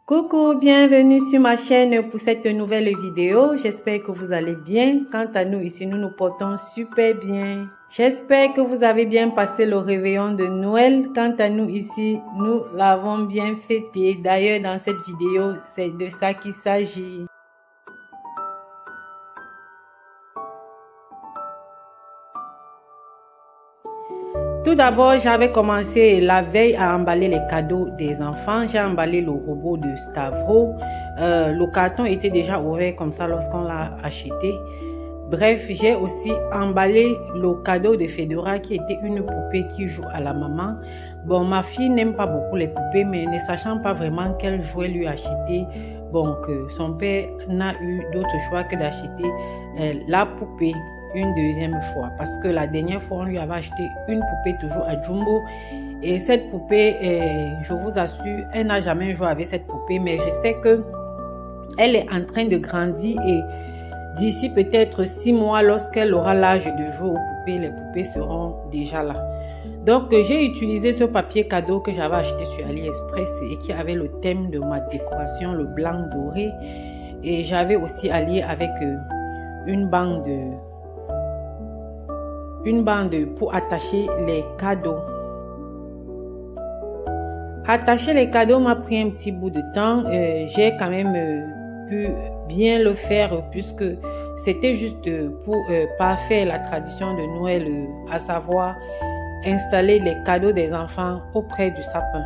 Coucou, bienvenue sur ma chaîne pour cette nouvelle vidéo. J'espère que vous allez bien. Quant à nous, ici, nous nous portons super bien. J'espère que vous avez bien passé le réveillon de Noël. Quant à nous, ici, nous l'avons bien fêté. D'ailleurs, dans cette vidéo, c'est de ça qu'il s'agit. Tout d'abord, j'avais commencé la veille à emballer les cadeaux des enfants. J'ai emballé le robot de Stavro. Le carton était déjà ouvert comme ça lorsqu'on l'a acheté. Bref, j'ai aussi emballé le cadeau de Fedora qui était une poupée qui joue à la maman. Bon, ma fille n'aime pas beaucoup les poupées, mais ne sachant pas vraiment quel jouet lui acheter, bon, que son père n'a eu d'autre choix que d'acheter la poupée une deuxième fois, parce que la dernière fois on lui avait acheté une poupée toujours à Jumbo et cette poupée, je vous assure, elle n'a jamais joué avec cette poupée, mais je sais que elle est en train de grandir et d'ici peut-être 6 mois, lorsqu'elle aura l'âge de jouer aux poupées, les poupées seront déjà là. Donc j'ai utilisé ce papier cadeau que j'avais acheté sur AliExpress et qui avait le thème de ma décoration, le blanc doré, et j'avais aussi allié avec une bande pour attacher les cadeaux. Attacher les cadeaux m'a pris un petit bout de temps. J'ai quand même pu bien le faire puisque c'était juste pour parfaire la tradition de Noël, à savoir installer les cadeaux des enfants auprès du sapin.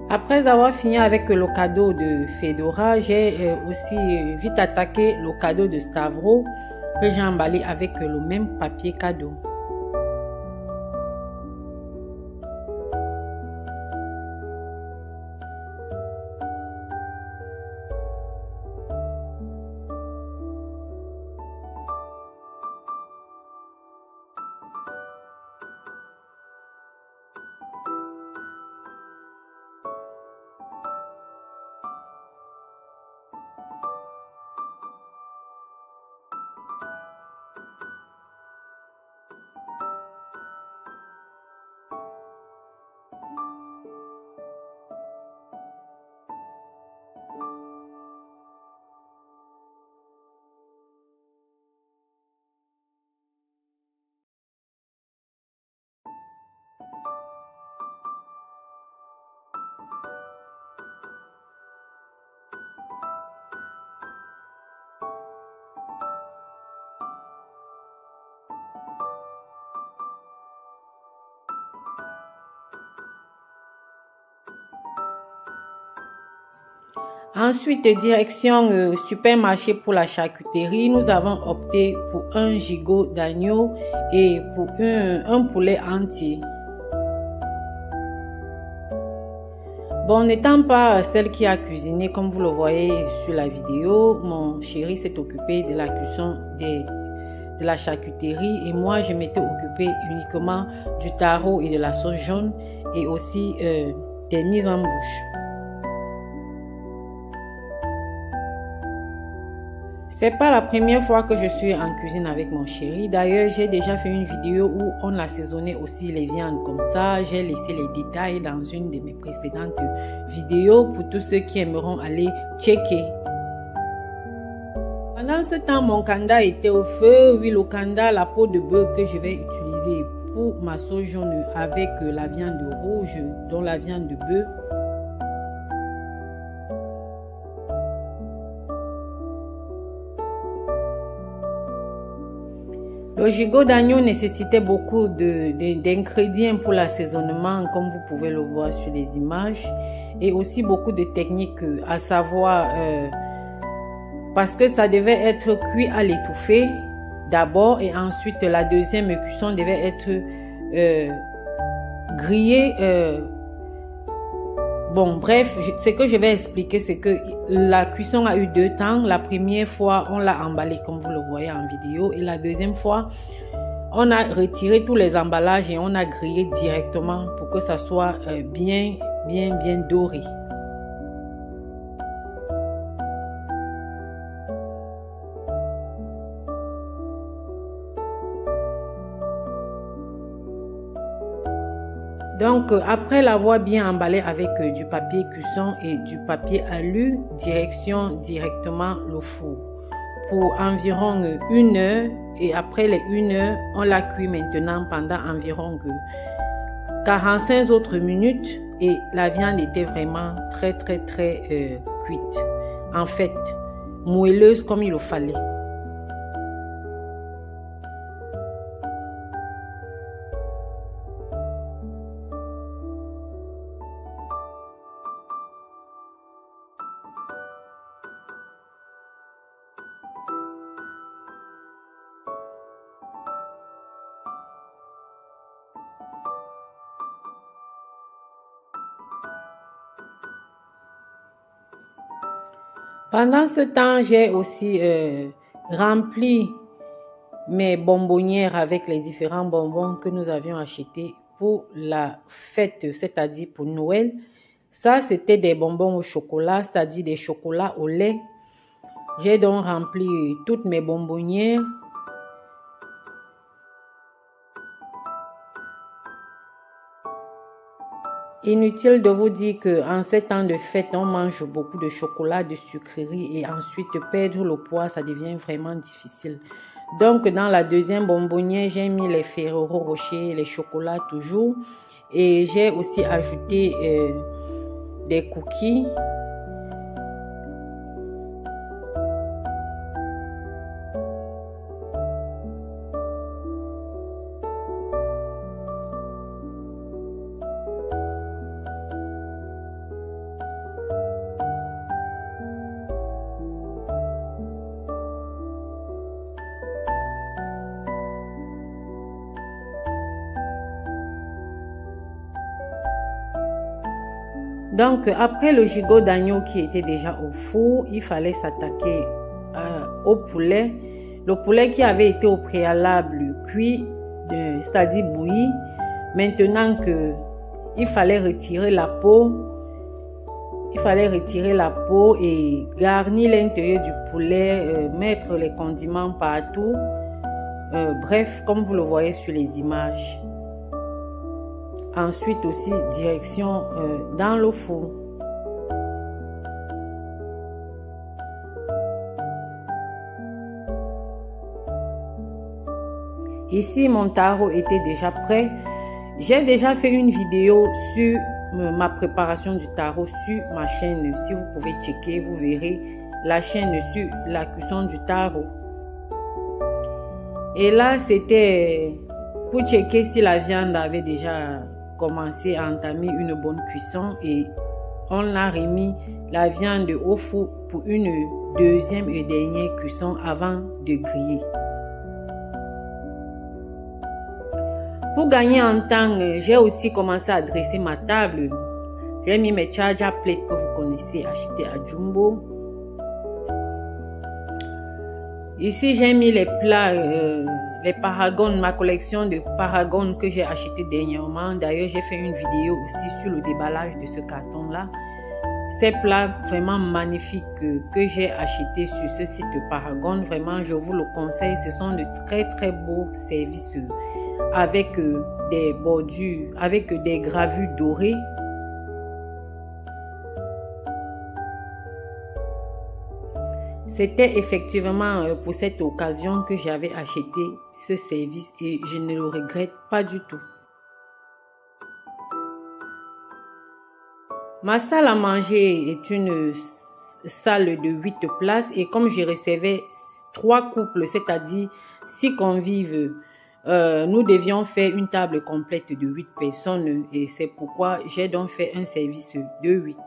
Après avoir fini avec le cadeau de Fedora, j'ai aussi vite attaqué le cadeau de Stavro que j'ai emballé avec le même papier cadeau. Ensuite, direction supermarché pour la charcuterie. Nous avons opté pour un gigot d'agneau et pour un poulet entier. Bon, n'étant pas celle qui a cuisiné, comme vous le voyez sur la vidéo, mon chéri s'est occupé de la cuisson de la charcuterie et moi, je m'étais occupée uniquement du taro et de la sauce jaune et aussi des mises en bouche. C'est pas la première fois que je suis en cuisine avec mon chéri. D'ailleurs, j'ai déjà fait une vidéo où on assaisonnait aussi les viandes comme ça. J'ai laissé les détails dans une de mes précédentes vidéos pour tous ceux qui aimeront aller checker. Pendant ce temps, mon kanda était au feu. Oui, le kanda, la peau de bœuf que je vais utiliser pour ma sauce jaune avec la viande rouge, dont la viande de bœuf. Le gigot d'agneau nécessitait beaucoup d'ingrédients pour l'assaisonnement, comme vous pouvez le voir sur les images, et aussi beaucoup de techniques, à savoir parce que ça devait être cuit à l'étouffée d'abord et ensuite la deuxième cuisson devait être grillée. Bon, bref, ce que je vais expliquer, c'est que la cuisson a eu 2 temps. La première fois, on l'a emballé comme vous le voyez en vidéo. Et la deuxième fois, on a retiré tous les emballages et on a grillé directement pour que ça soit bien doré. Donc, après l'avoir bien emballé avec du papier cuisson et du papier alu, directement le four pour environ 1 heure. Et après les 1 heure, on l'a cuit maintenant pendant environ 45 autres minutes. Et la viande était vraiment très cuite. En fait, moelleuse comme il le fallait. Pendant ce temps, j'ai aussi rempli mes bonbonnières avec les différents bonbons que nous avions achetés pour la fête, c'est-à-dire pour Noël. Ça, c'était des bonbons au chocolat, c'est-à-dire des chocolats au lait. J'ai donc rempli toutes mes bonbonnières. Inutile de vous dire qu'en ces temps de fête, on mange beaucoup de chocolat, de sucreries et ensuite perdre le poids, ça devient vraiment difficile. Donc, dans la deuxième bonbonnière, j'ai mis les Ferrero Rocher, les chocolats toujours. Et j'ai aussi ajouté des cookies. Donc, après le gigot d'agneau qui était déjà au four, il fallait s'attaquer au poulet. Le poulet qui avait été au préalable cuit, c'est-à-dire bouilli. Maintenant il fallait retirer la peau. Il fallait retirer la peau et garnir l'intérieur du poulet, mettre les condiments partout. Bref, comme vous le voyez sur les images. Ensuite aussi, direction dans le four. Ici, mon taro était déjà prêt. J'ai déjà fait une vidéo sur ma préparation du taro sur ma chaîne. Si vous pouvez checker, vous verrez la chaîne sur la cuisson du taro. Et là, c'était pour checker si la viande avait déjà commencé à entamer une bonne cuisson et on a remis la viande au four pour une deuxième et dernière cuisson avant de griller. Pour gagner en temps, j'ai aussi commencé à dresser ma table. J'ai mis mes charger plates que vous connaissez achetés à Jumbo. Ici, j'ai mis les plats, les Paragon, ma collection de Paragon que j'ai acheté dernièrement. D'ailleurs, j'ai fait une vidéo aussi sur le déballage de ce carton-là. Ces plats vraiment magnifiques que j'ai achetés sur ce site de Paragon, vraiment, je vous le conseille. Ce sont de très beaux services avec des bordures, avec des gravures dorées. C'était effectivement pour cette occasion que j'avais acheté ce service et je ne le regrette pas du tout. Ma salle à manger est une salle de 8 places et comme je recevais 3 couples, c'est-à-dire 6 convives, nous devions faire une table complète de 8 personnes et c'est pourquoi j'ai donc fait un service de 8.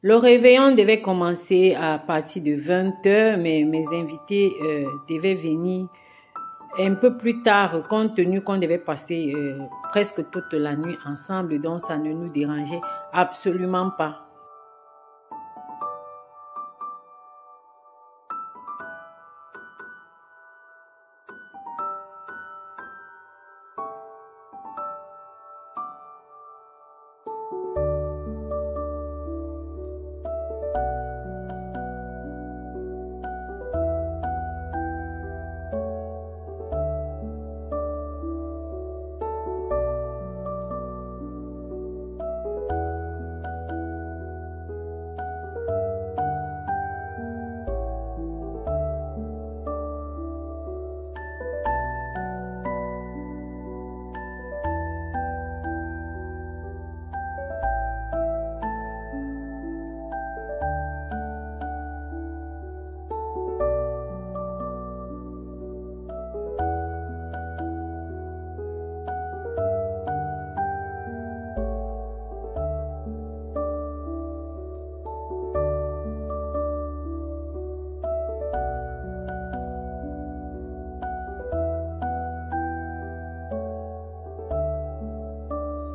Le réveillon devait commencer à partir de 20h, mais mes invités devaient venir un peu plus tard, compte tenu qu'on devait passer presque toute la nuit ensemble, donc ça ne nous dérangeait absolument pas.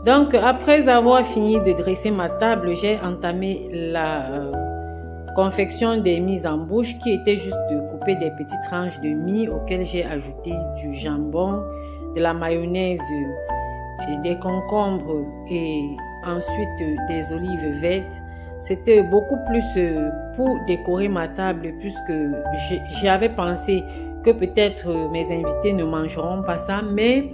Donc, après avoir fini de dresser ma table, j'ai entamé la confection des mises en bouche qui était juste de couper des petites tranches de mie auxquelles j'ai ajouté du jambon, de la mayonnaise, des concombres et ensuite des olives vertes. C'était beaucoup plus pour décorer ma table puisque j'avais pensé que peut-être mes invités ne mangeront pas ça, mais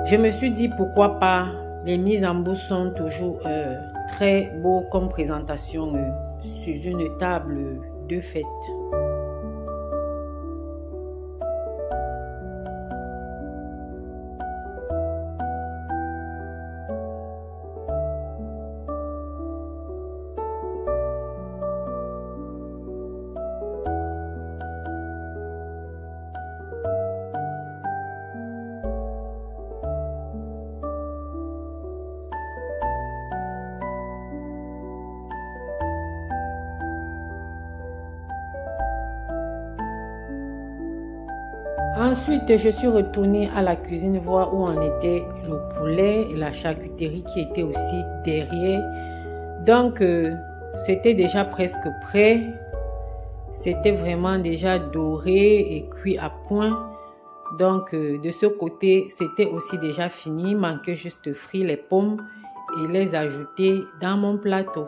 je me suis dit pourquoi pas. Les mises en bouche sont toujours très beaux comme présentation sur une table de fête. Ensuite, je suis retournée à la cuisine voir où en était le poulet et la charcuterie qui était aussi derrière. Donc, c'était déjà presque prêt. C'était vraiment déjà doré et cuit à point. Donc, de ce côté, c'était aussi déjà fini. Il manquait juste frire les pommes et les ajouter dans mon plateau.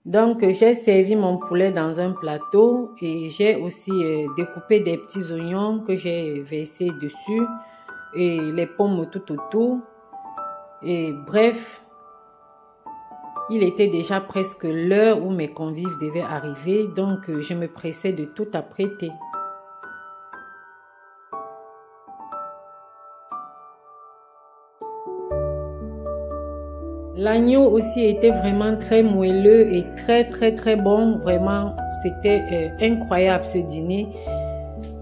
Donc, j'ai servi mon poulet dans un plateau et j'ai aussi découpé des petits oignons que j'ai versés dessus et les pommes tout autour. Et bref, il était déjà presque l'heure où mes convives devaient arriver, donc je me pressais de tout apprêter. L'agneau aussi était vraiment très moelleux et très bon. Vraiment, c'était incroyable ce dîner.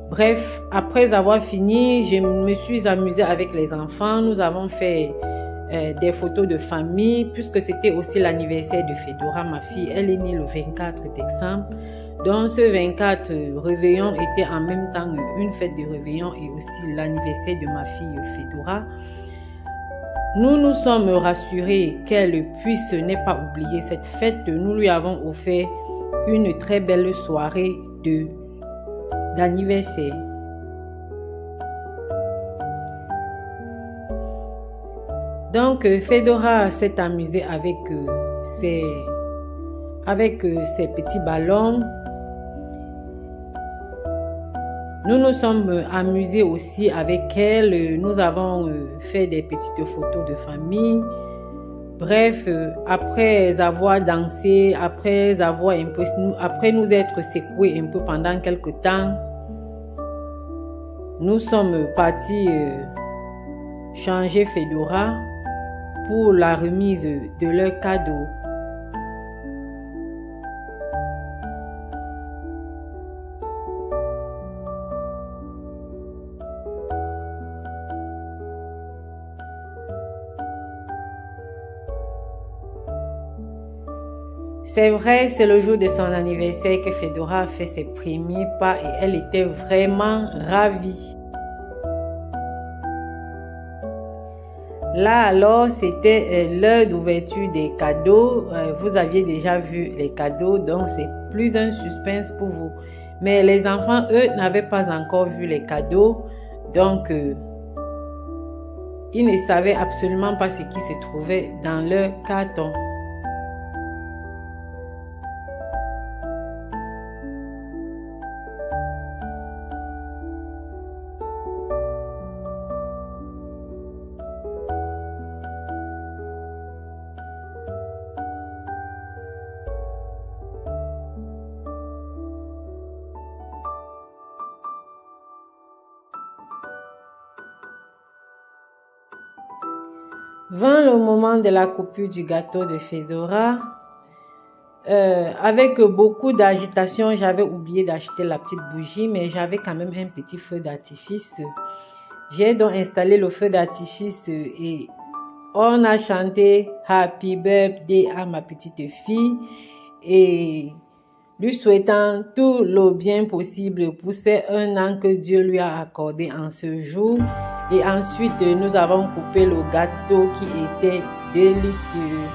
Bref, après avoir fini, je me suis amusée avec les enfants. Nous avons fait des photos de famille puisque c'était aussi l'anniversaire de Fedora, ma fille. Elle est née le 24 décembre. Donc ce 24 réveillon était en même temps une fête de réveillon et aussi l'anniversaire de ma fille Fedora. Nous nous sommes rassurés qu'elle puisse ne pas oublier cette fête. Nous lui avons offert une très belle soirée d'anniversaire. Donc, Fedora s'est amusée avec ses petits ballons. Nous nous sommes amusés aussi avec elle. Nous avons fait des petites photos de famille. Bref, après avoir dansé, après nous être secoués un peu pendant quelques temps, nous sommes partis changer Fedora pour la remise de leurs cadeaux. C'est vrai, c'est le jour de son anniversaire que Fedora a fait ses premiers pas et elle était vraiment ravie. Là alors, c'était l'heure d'ouverture des cadeaux. Vous aviez déjà vu les cadeaux, donc c'est plus un suspense pour vous. Mais les enfants, eux, n'avaient pas encore vu les cadeaux, donc ils ne savaient absolument pas ce qui se trouvait dans leur carton. Vint le moment de la coupure du gâteau de Fedora. Avec beaucoup d'agitation, j'avais oublié d'acheter la petite bougie, mais j'avais quand même un petit feu d'artifice. J'ai donc installé le feu d'artifice et on a chanté Happy Birthday à ma petite fille et lui souhaitant tout le bien possible pour ces 1 an que Dieu lui a accordé en ce jour. Et ensuite, nous avons coupé le gâteau qui était délicieux.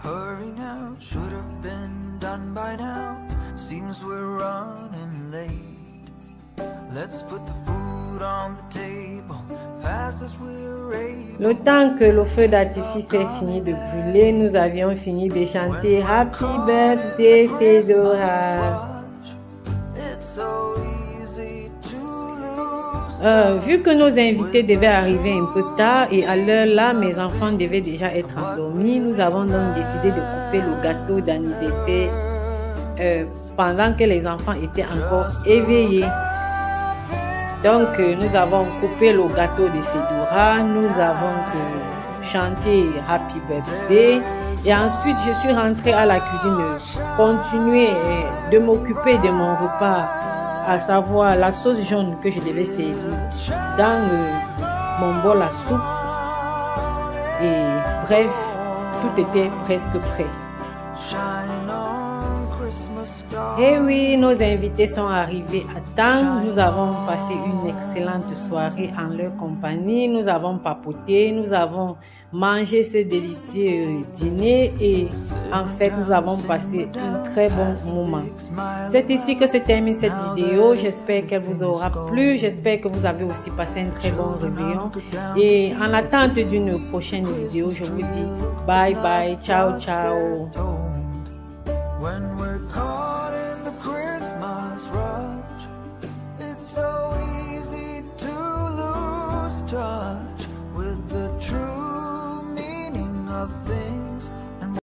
Hurry now, should have been done by now. Seems we're running late. Let's put the food on the table, fast as we're able. Le temps que le feu d'artifice est fini de brûler, nous avions fini de chanter Happy Birthday Fedora. Vu que nos invités devaient arriver un peu tard et à l'heure là, mes enfants devaient déjà être endormis, nous avons donc décidé de couper le gâteau d'anniversaire pendant que les enfants étaient encore éveillés. Donc, nous avons coupé le gâteau de Fedora, nous avons chanté Happy Birthday et ensuite je suis rentrée à la cuisine continuer de m'occuper de mon repas, à savoir la sauce jaune que je devais servir dans mon bol à soupe. Et bref, tout était presque prêt. Et oui, nos invités sont arrivés à temps. Nous avons passé une excellente soirée en leur compagnie. Nous avons papoté, nous avons mangé ce délicieux dîner et en fait, nous avons passé un très bon moment. C'est ici que se termine cette vidéo. J'espère qu'elle vous aura plu. J'espère que vous avez aussi passé un très bon réveillon. Et en attente d'une prochaine vidéo, je vous dis bye bye, ciao ciao.